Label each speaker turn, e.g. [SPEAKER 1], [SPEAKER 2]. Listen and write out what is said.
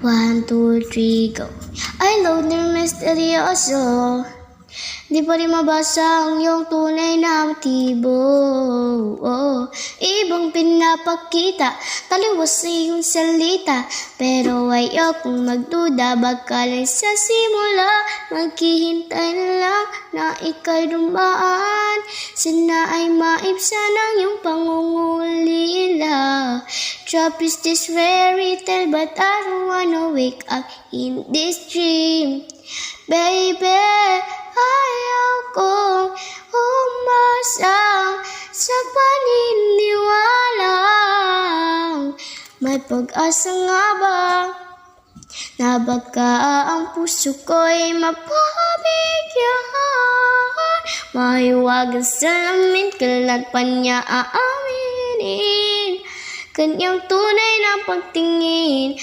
[SPEAKER 1] 1, 2, 3, go. Ay, loner misteryoso, di pa rin mabasa ang iyong tunay na motibo. Ibang pinapakita, taliwas sa iyong salita, pero ayokong magduda, baka lang sa simula maghihintay na lang na ika'y dumaan. Sana ay maibsan ang iyong pangungulila. Trap is this fairy tale, but I don't wanna wake up in this dream. Baby, ayaw kong umasa sa paniniwalang may pag-asa nga ba na baka ang puso ko'y mapabigyan. Mahiwagang salamin, kailan pa niya aaminin kanyang tunay na pagtingin.